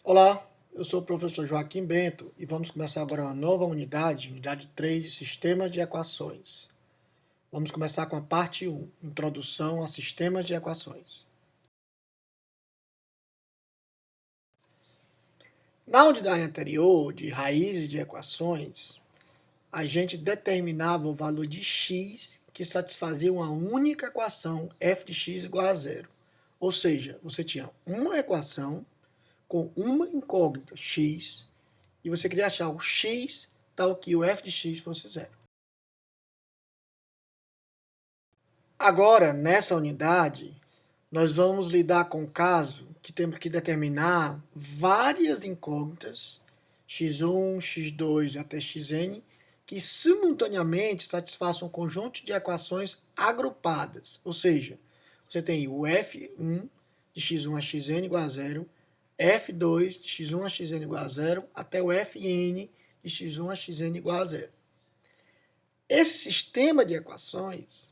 Olá, eu sou o professor Joaquim Bento e vamos começar agora uma nova unidade 3 de Sistemas de Equações. Vamos começar com a parte 1, Introdução a Sistemas de Equações. Na unidade anterior, de raízes de equações, a gente determinava o valor de x que satisfazia uma única equação f de x igual a zero. Ou seja, você tinha uma equação com uma incógnita x e você queria achar o x tal que o f de x fosse zero. Agora, nessa unidade, nós vamos lidar com o caso que temos que determinar várias incógnitas, x1, x2 até xn, que simultaneamente satisfaçam um conjunto de equações agrupadas. Ou seja, você tem o f1 de x1 a xn igual a zero, f2 de x1 a xn igual a zero, até o fn de x1 a xn igual a zero. Esse sistema de equações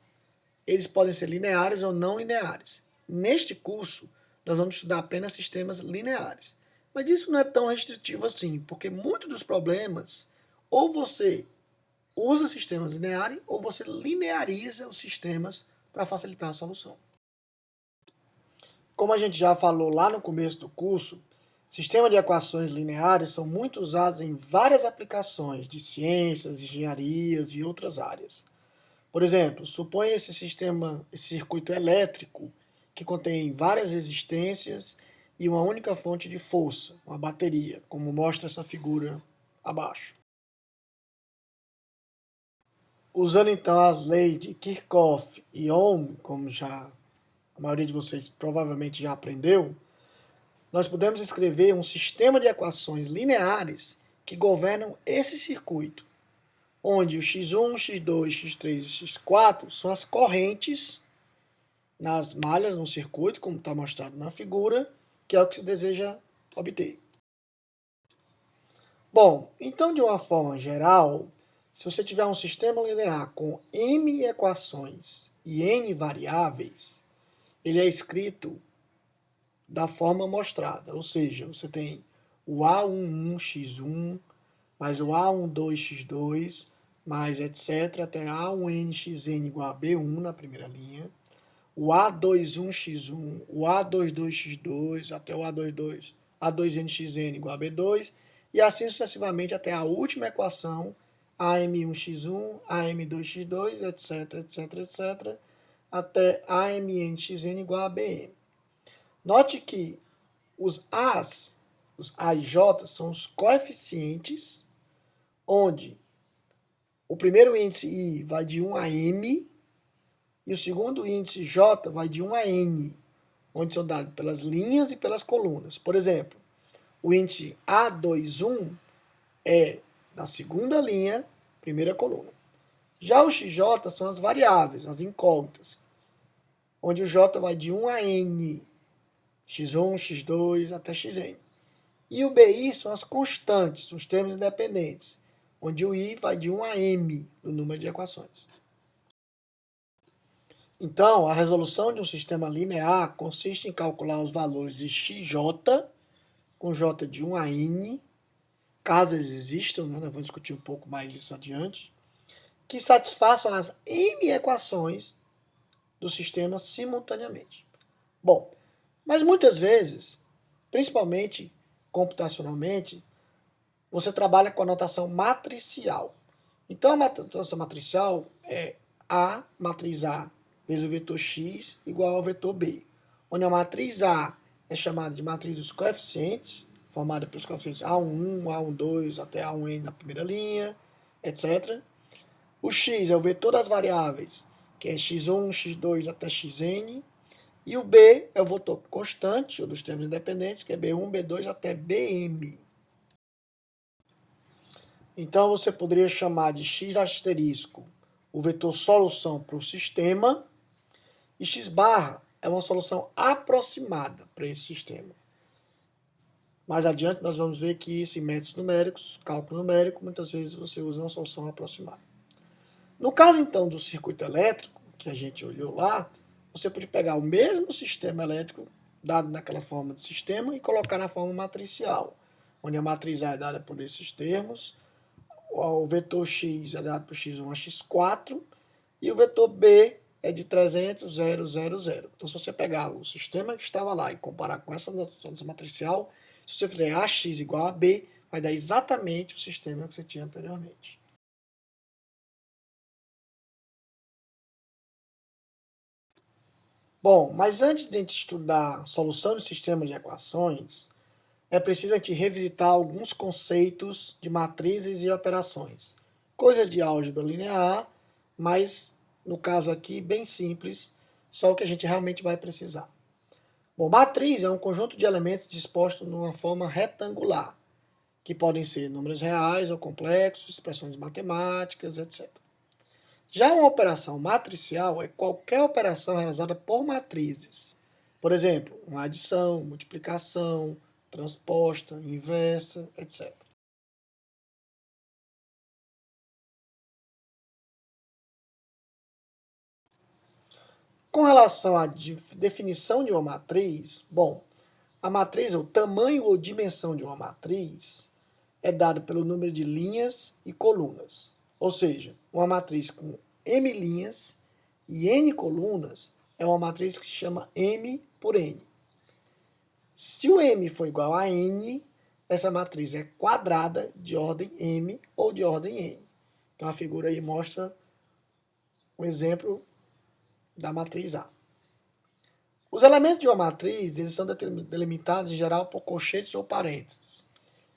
eles podem ser lineares ou não lineares. Neste curso, nós vamos estudar apenas sistemas lineares. Mas isso não é tão restritivo assim, porque muitos dos problemas, ou você usa sistemas lineares, ou você lineariza os sistemas para facilitar a solução. Como a gente já falou lá no começo do curso, sistemas de equações lineares são muito usados em várias aplicações de ciências, engenharias e outras áreas. Por exemplo, suponha esse circuito elétrico que contém várias resistências e uma única fonte de força, uma bateria, como mostra essa figura abaixo. Usando então as leis de Kirchhoff e Ohm, como já a maioria de vocês provavelmente já aprendeu, nós podemos escrever um sistema de equações lineares que governam esse circuito, onde o x1, x2, x3 e x4 são as correntes nas malhas no circuito, como está mostrado na figura, que é o que se deseja obter. Bom, então de uma forma geral, se você tiver um sistema linear com m equações e n variáveis, ele é escrito da forma mostrada, ou seja, você tem o A11x1 mais o A12x2 mais etc. até A1nxn igual a B1 na primeira linha, o A21x1, o A22x2 até o A2nxn igual a B2, e assim sucessivamente até a última equação, AM1x1, AM2x2, etc, etc, etc, até AMNxn igual a BM. Note que os A's, os A e J, são os coeficientes, onde o primeiro índice I vai de 1 a M, e o segundo índice J vai de 1 a N, onde são dados pelas linhas e pelas colunas. Por exemplo, o índice A21 é da segunda linha, primeira coluna. Já o XJ são as variáveis, as incógnitas, onde o J vai de 1 a N, x1, x2 até xn. E o BI são as constantes, os termos independentes, onde o I vai de 1 a M no número de equações. Então, a resolução de um sistema linear consiste em calcular os valores de xj, com j de 1 a n, caso eles existam, né, nós vamos discutir um pouco mais isso adiante, que satisfaçam as n equações do sistema simultaneamente. Bom, mas muitas vezes, principalmente computacionalmente, você trabalha com a notação matricial. Então, a notação matricial é A, matriz A, vezes o vetor x igual ao vetor b, onde a matriz A é chamada de matriz dos coeficientes, formada pelos coeficientes A11, A12 até A1n na primeira linha, etc. O x é o vetor das variáveis, que é x1, x2 até xn, e o b é o vetor constante, ou dos termos independentes, que é b1, b2 até bm. Então, você poderia chamar de x asterisco o vetor solução para o sistema, e x barra é uma solução aproximada para esse sistema. Mais adiante, nós vamos ver que isso em métodos numéricos, cálculo numérico, muitas vezes você usa uma solução aproximada. No caso, então, do circuito elétrico, que a gente olhou lá, você pode pegar o mesmo sistema elétrico dado naquela forma de sistema, e colocar na forma matricial, onde a matriz A é dada por esses termos, o vetor x é dado por x1 a x4, e o vetor b é de 300, 0, 0, 0. Então, se você pegar o sistema que estava lá e comparar com essa nossa matricial, se você fizer ax igual a b, vai dar exatamente o sistema que você tinha anteriormente. Bom, mas antes de a gente estudar solução de sistemas de equações, é preciso a gente revisitar alguns conceitos de matrizes e operações. Coisa de álgebra linear, mas no caso aqui bem simples, só o que a gente realmente vai precisar. Bom, matriz é um conjunto de elementos dispostos numa forma retangular, que podem ser números reais ou complexos, expressões matemáticas, etc. Já uma operação matricial é qualquer operação realizada por matrizes. Por exemplo, uma adição, multiplicação, transposta, inversa, etc. Com relação à definição de uma matriz, bom, a matriz, o tamanho ou dimensão de uma matriz é dado pelo número de linhas e colunas. Ou seja, uma matriz com m linhas e n colunas é uma matriz que se chama M por N. Se o M for igual a N, essa matriz é quadrada de ordem M ou de ordem N. Então a figura aí mostra um exemplo da matriz A. Os elementos de uma matriz eles são delimitados em geral por colchetes ou parênteses.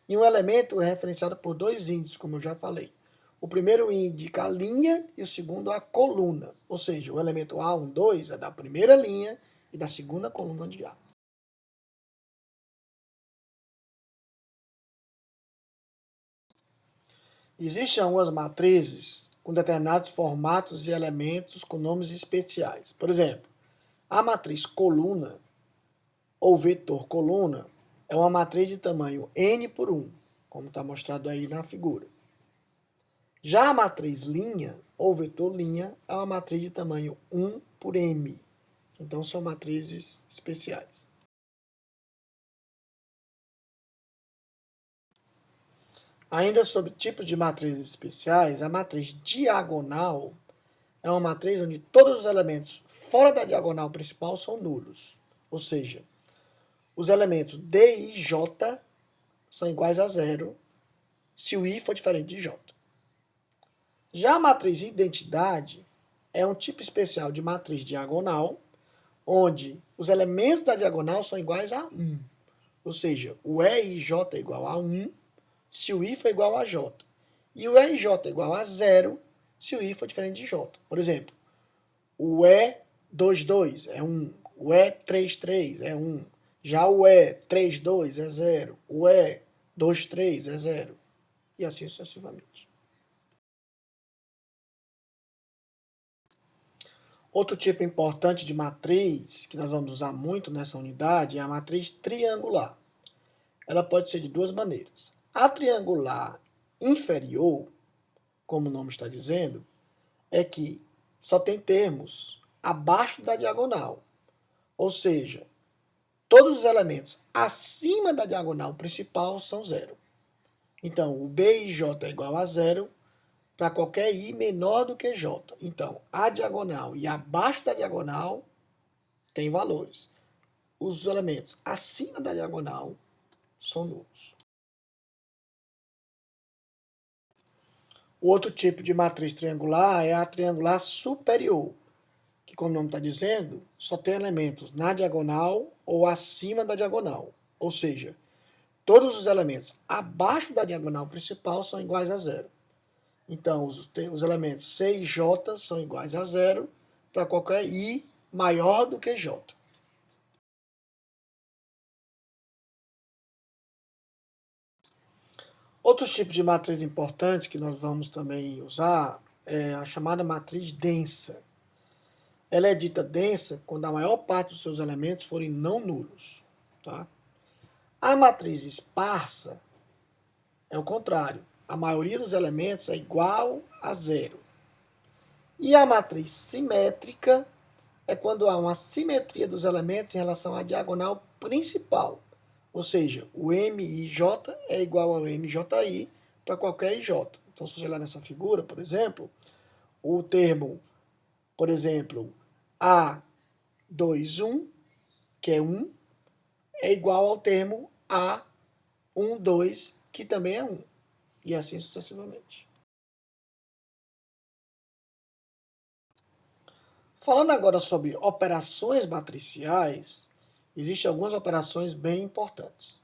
E um elemento é referenciado por dois índices, como eu já falei. O primeiro indica a linha e o segundo a coluna. Ou seja, o elemento A1, 2 é da primeira linha e da segunda coluna de A. Existem algumas matrizes com determinados formatos e elementos com nomes especiais. Por exemplo, a matriz coluna ou vetor coluna é uma matriz de tamanho n por 1, como está mostrado aí na figura. Já a matriz linha ou vetor linha é uma matriz de tamanho 1 por m. Então são matrizes especiais. Ainda sobre tipos de matrizes especiais, a matriz diagonal é uma matriz onde todos os elementos fora da diagonal principal são nulos. Ou seja, os elementos D, I e J são iguais a zero se o I for diferente de J. Já a matriz identidade é um tipo especial de matriz diagonal, onde os elementos da diagonal são iguais a 1. Ou seja, o E e J é igual a 1 se o I for igual a J. E o E e J é igual a 0 se o I for diferente de J. Por exemplo, o E22 é 1, o E33 é 1, já o E32 é 0, o E23 é 0, e assim sucessivamente. Outro tipo importante de matriz, que nós vamos usar muito nessa unidade, é a matriz triangular. Ela pode ser de duas maneiras. A triangular inferior, como o nome está dizendo, é que só tem termos abaixo da diagonal. Ou seja, todos os elementos acima da diagonal principal são zero. Então, o B e J é igual a zero para qualquer I menor do que J. Então, a diagonal e abaixo da diagonal tem valores. Os elementos acima da diagonal são nulos. O outro tipo de matriz triangular é a triangular superior, que, como o nome está dizendo, só tem elementos na diagonal ou acima da diagonal. Ou seja, todos os elementos abaixo da diagonal principal são iguais a zero. Então, os elementos C e J são iguais a zero para qualquer I maior do que J. Outros tipos de matriz importantes que nós vamos também usar é a chamada matriz densa. Ela é dita densa quando a maior parte dos seus elementos forem não nulos. Tá? A matriz esparsa é o contrário. A maioria dos elementos é igual a zero. E a matriz simétrica é quando há uma simetria dos elementos em relação à diagonal principal. Ou seja, o MIJ é igual ao MJI para qualquer IJ. Então, se você olhar nessa figura, por exemplo, o termo, por exemplo, A21, que é 1, é igual ao termo A12, que também é 1. E assim sucessivamente. Falando agora sobre operações matriciais, existem algumas operações bem importantes.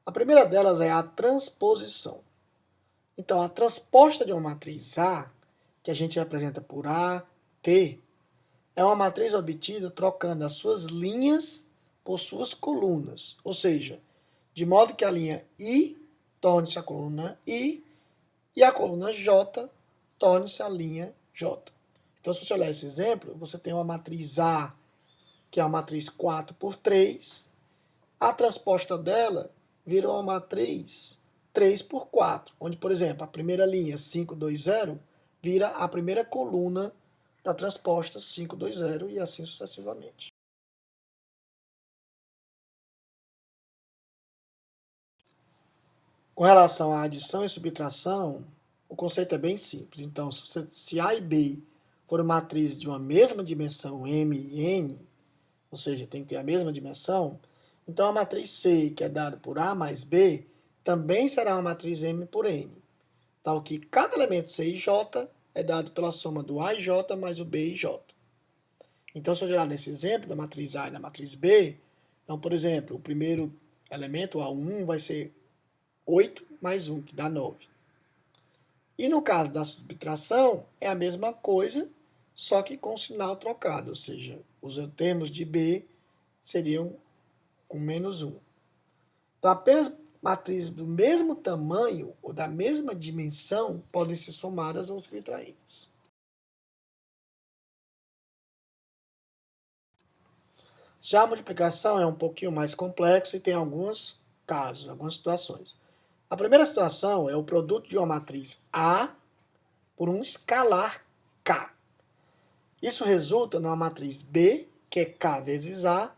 A primeira delas é a transposição. Então, a transposta de uma matriz A, que a gente representa por A, T, é uma matriz obtida trocando as suas linhas por suas colunas. Ou seja, de modo que a linha I torne-se a coluna I e a coluna J torne-se a linha J. Então, se você olhar esse exemplo, você tem uma matriz A, que é a matriz 4 por 3. A transposta dela vira uma matriz 3 por 4, onde, por exemplo, a primeira linha 520 vira a primeira coluna da transposta 520 e assim sucessivamente. Com relação à adição e subtração, o conceito é bem simples. Então, se A e B forem matrizes de uma mesma dimensão M e N, ou seja, tem que ter a mesma dimensão, então a matriz C, que é dada por A mais B, também será uma matriz M por N. Tal que cada elemento C e J é dado pela soma do A e J mais o B e J. Então, se eu olhar nesse exemplo da matriz A e da matriz B, então, por exemplo, o primeiro elemento, o A1, vai ser 8 mais 1, que dá 9. E no caso da subtração, é a mesma coisa, só que com sinal trocado, ou seja, os termos de B seriam com menos 1. Então, apenas matrizes do mesmo tamanho ou da mesma dimensão podem ser somadas ou subtraídas. Já a multiplicação é um pouquinho mais complexo e tem alguns casos, algumas situações. A primeira situação é o produto de uma matriz A por um escalar K. Isso resulta numa matriz B, que é K vezes A,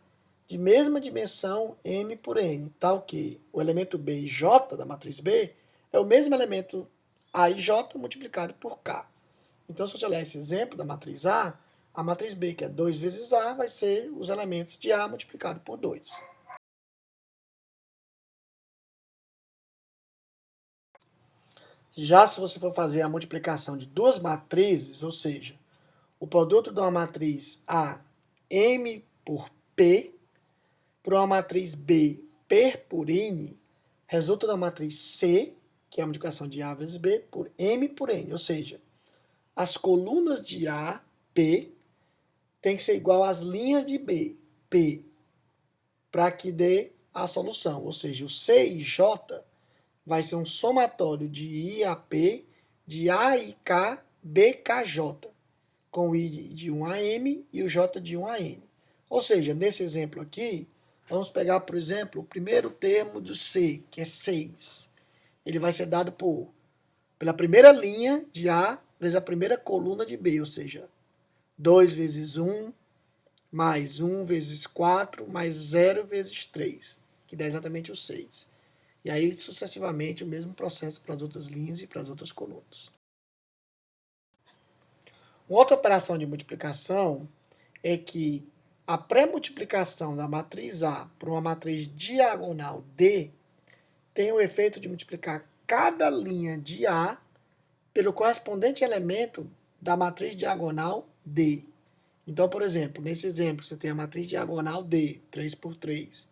de mesma dimensão M por N, tal que o elemento B e J da matriz B é o mesmo elemento A e J multiplicado por K. Então, se você olhar esse exemplo da matriz a matriz B, que é 2 vezes A, vai ser os elementos de A multiplicado por 2. Já se você for fazer a multiplicação de duas matrizes, ou seja, o produto de uma matriz A, M por P, por uma matriz B, P por N, resulta da matriz C, que é a multiplicação de A vezes B, por M por N. Ou seja, as colunas de A, P, tem que ser igual às linhas de B, P, para que dê a solução. Ou seja, o C e J vai ser um somatório de I a P, de A e K, BKJ, com o I de 1 a M e o J de 1 a N. Ou seja, nesse exemplo aqui, vamos pegar, por exemplo, o primeiro termo do C, que é 6. Ele vai ser dado pela primeira linha de A vezes a primeira coluna de B, ou seja, 2 vezes 1, mais 1 vezes 4, mais 0 vezes 3, que dá exatamente o 6. E aí, sucessivamente, o mesmo processo para as outras linhas e para as outras colunas. Uma outra operação de multiplicação é que a pré-multiplicação da matriz A por uma matriz diagonal D tem o efeito de multiplicar cada linha de A pelo correspondente elemento da matriz diagonal D. Então, por exemplo, nesse exemplo, você tem a matriz diagonal D, 3 por 3,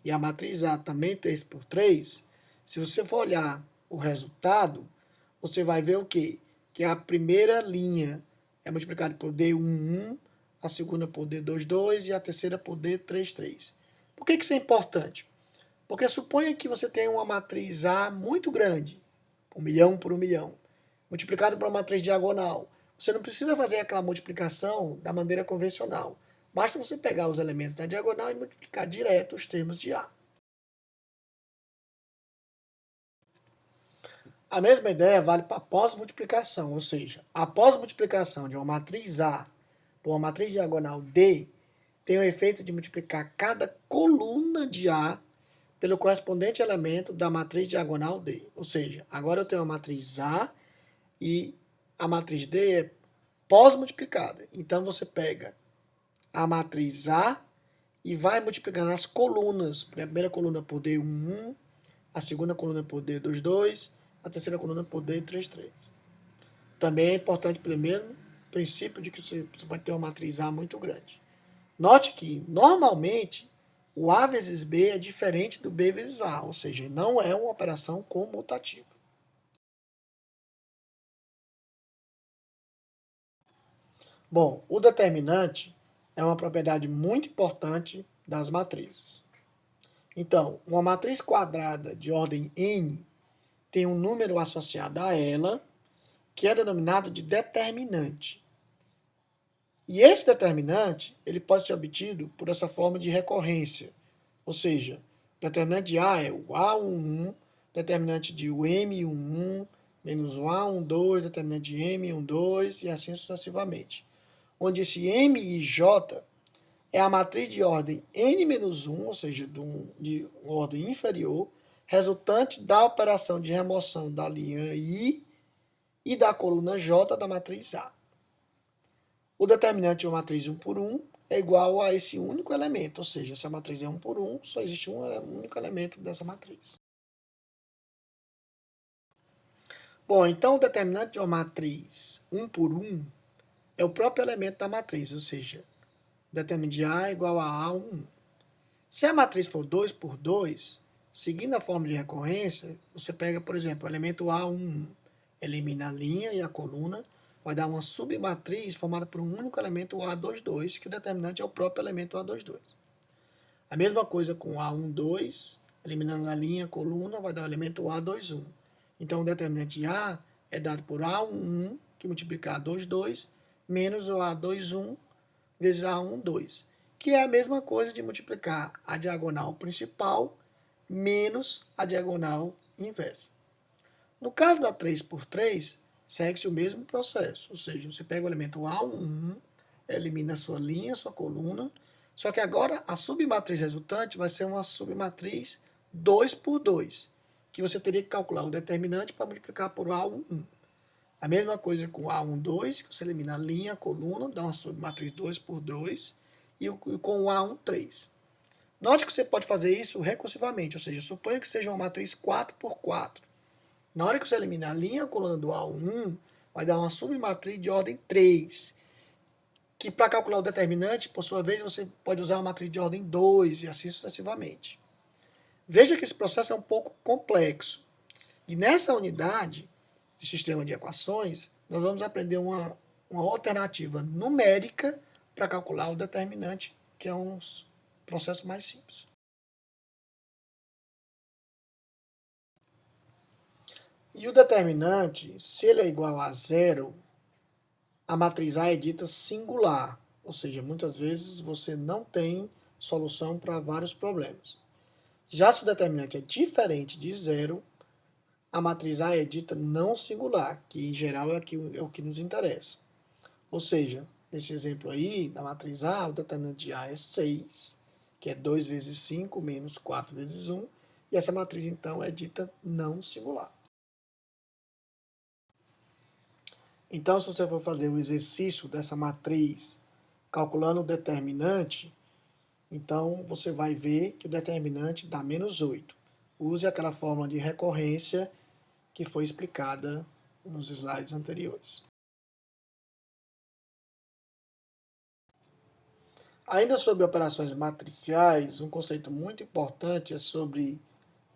e a matriz A também 3 por 3. Se você for olhar o resultado, você vai ver o quê? Que a primeira linha é multiplicada por D11, a segunda por D22 e a terceira por D33. Por que isso é importante? Porque suponha que você tem uma matriz A muito grande, 1 milhão por 1 milhão, multiplicado por uma matriz diagonal. Você não precisa fazer aquela multiplicação da maneira convencional. Basta você pegar os elementos da diagonal e multiplicar direto os termos de A. A mesma ideia vale para pós-multiplicação, ou seja, a pós-multiplicação de uma matriz A por uma matriz diagonal D tem o efeito de multiplicar cada coluna de A pelo correspondente elemento da matriz diagonal D. Ou seja, agora eu tenho a matriz A e a matriz D é pós-multiplicada. Então você pega a matriz A e vai multiplicando as colunas. A primeira coluna por D1, a segunda coluna por D22, a terceira coluna por D33. Também é importante, primeiro, o princípio de que você pode ter uma matriz A muito grande. Note que, normalmente, o A vezes B é diferente do B vezes A, ou seja, não é uma operação comutativa. Bom, o determinante é uma propriedade muito importante das matrizes. Então, uma matriz quadrada de ordem n tem um número associado a ela, que é denominado de determinante. E esse determinante ele pode ser obtido por essa forma de recorrência, ou seja, o determinante de A é o A11, determinante de o M11, menos o A12, determinante de M12 e assim sucessivamente. Onde esse M e J é a matriz de ordem n-1, ou seja, de ordem inferior, resultante da operação de remoção da linha I e da coluna J da matriz A. O determinante de uma matriz 1 por 1 é igual a esse único elemento, ou seja, se a matriz é 1 por 1, só existe um único elemento dessa matriz. Bom, então o determinante de uma matriz 1 por 1 é o próprio elemento da matriz, ou seja, o determinante de A é igual a A1. Se a matriz for 2 por 2, seguindo a fórmula de recorrência, você pega, por exemplo, o elemento A11, elimina a linha e a coluna, vai dar uma submatriz formada por um único elemento A22, que o determinante é o próprio elemento A22. A mesma coisa com o A12, eliminando a linha e a coluna, vai dar o elemento A21. Então, o determinante de A é dado por A11, que multiplica A22, menos o A21 vezes A12, que é a mesma coisa de multiplicar a diagonal principal menos a diagonal inversa. No caso da 3 por 3, segue-se o mesmo processo, ou seja, você pega o elemento A11, elimina a sua linha, a sua coluna, só que agora a submatriz resultante vai ser uma submatriz 2 por 2, que você teria que calcular o determinante para multiplicar por A11. A mesma coisa com o A12, que você elimina a linha, a coluna, dá uma submatriz 2 por 2, e com o A13. Note que você pode fazer isso recursivamente, ou seja, suponha que seja uma matriz 4 por 4. Na hora que você eliminar a linha, a coluna do A1, vai dar uma submatriz de ordem 3, que para calcular o determinante, por sua vez, você pode usar uma matriz de ordem 2 e assim sucessivamente. Veja que esse processo é um pouco complexo. E nessa unidade de sistema de equações, nós vamos aprender uma alternativa numérica para calcular o determinante, que é um processo mais simples. E o determinante, se ele é igual a zero, a matriz A é dita singular, ou seja, muitas vezes você não tem solução para vários problemas. Já se o determinante é diferente de zero, a matriz A é dita não singular, que em geral é o que nos interessa. Ou seja, nesse exemplo aí, da matriz A, o determinante de A é 6, que é 2 vezes 5 menos 4 vezes 1, e essa matriz então é dita não singular. Então, se você for fazer o exercício dessa matriz calculando o determinante, então você vai ver que o determinante dá menos 8. Use aquela fórmula de recorrência que foi explicada nos slides anteriores. Ainda sobre operações matriciais, um conceito muito importante é sobre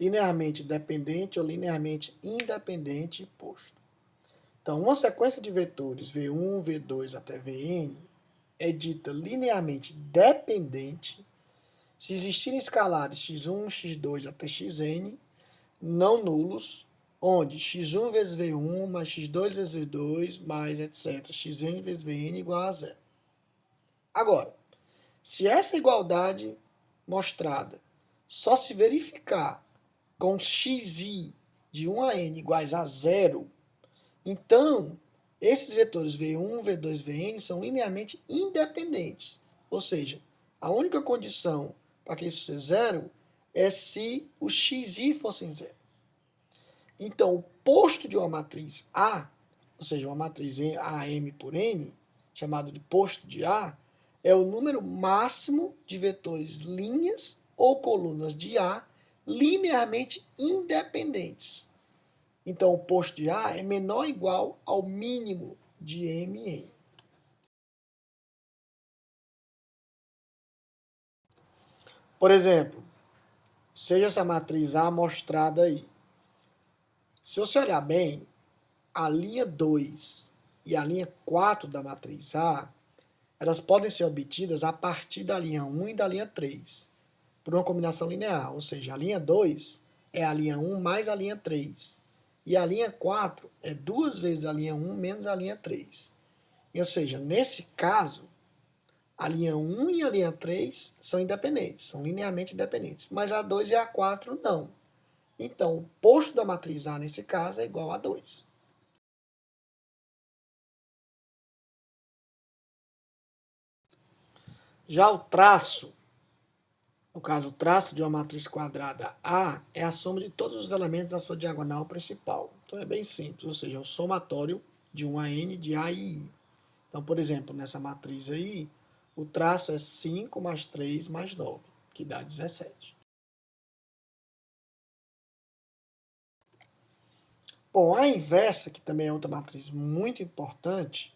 linearmente dependente ou linearmente independente posto. Então, uma sequência de vetores V1, V2 até Vn é dita linearmente dependente se existirem escalares x1, x2 até xn não nulos, onde x1 vezes V1 mais x2 vezes V2 mais etc. xn vezes Vn igual a zero. Agora, se essa igualdade mostrada só se verificar com xi de 1 a n iguais a zero, então esses vetores V1, V2, Vn são linearmente independentes. Ou seja, a única condição para que isso seja zero é se o xi fosse zero. Então, o posto de uma matriz A, ou seja, uma matriz AM por N, chamado de posto de A, é o número máximo de vetores linhas ou colunas de A linearmente independentes. Então, o posto de A é menor ou igual ao mínimo de Mn. Por exemplo, seja essa matriz A mostrada aí. Se você olhar bem, a linha 2 e a linha 4 da matriz A, elas podem ser obtidas a partir da linha 1 e da linha 3, por uma combinação linear. Ou seja, a linha 2 é a linha 1 mais a linha 3. E a linha 4 é 2 vezes a linha 1 menos a linha 3. Ou seja, nesse caso, a linha 1 e a linha 3 são independentes, são linearmente independentes. Mas a 2 e a 4 não. Então, o posto da matriz A, nesse caso, é igual a 2. Já o traço, no caso, o traço de uma matriz quadrada A é a soma de todos os elementos da sua diagonal principal. Então é bem simples, ou seja, é o somatório de 1 a n de A e I. Então, por exemplo, nessa matriz aí, o traço é 5 mais 3 mais 9, que dá 17. Bom, a inversa, que também é outra matriz muito importante,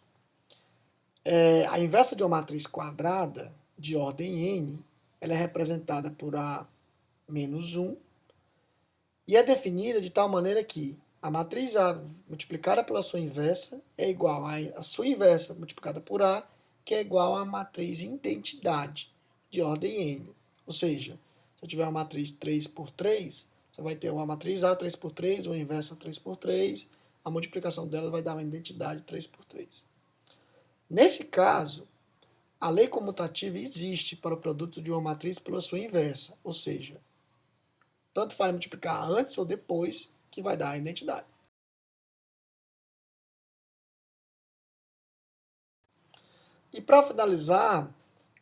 a inversa de uma matriz quadrada de ordem n, ela é representada por A menos 1, e é definida de tal maneira que a matriz A multiplicada pela sua inversa é igual a sua inversa multiplicada por A, que é igual a matriz identidade de ordem n. Ou seja, se eu tiver uma matriz 3 por 3, você vai ter uma matriz A 3 por 3, uma inversa 3 por 3, a multiplicação delas vai dar uma identidade 3 por 3. Nesse caso, a lei comutativa existe para o produto de uma matriz pela sua inversa, ou seja, tanto faz multiplicar antes ou depois, que vai dar a identidade. E para finalizar,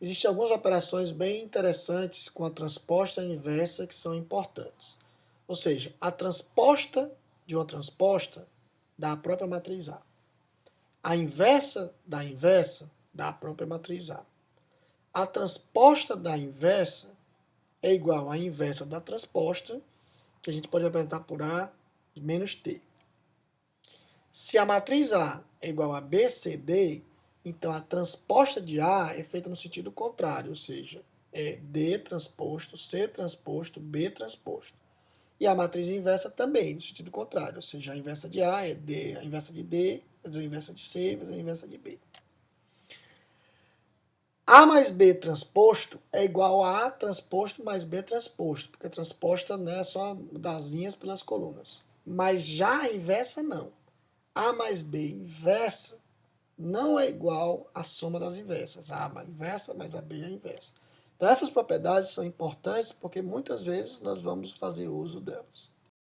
existem algumas operações bem interessantes com a transposta inversa que são importantes. Ou seja, a transposta de uma transposta dá a própria matriz A. A inversa da inversa dá a própria matriz A. A transposta da inversa é igual à inversa da transposta, que a gente pode representar por A menos T. Se a matriz A é igual a BCD, então a transposta de A é feita no sentido contrário, ou seja, é D transposto, C transposto, B transposto. E a matriz inversa também, no sentido contrário, ou seja, a inversa de A é D, a inversa de D, vezes a inversa de C, vezes a inversa de B. A mais B transposto é igual a A transposto mais B transposto, porque a transposta não é só das linhas pelas colunas. Mas já a inversa não. A mais B inversa não é igual à soma das inversas. A inversa mais a B é a inversa. Então essas propriedades são importantes porque muitas vezes nós vamos fazer uso delas.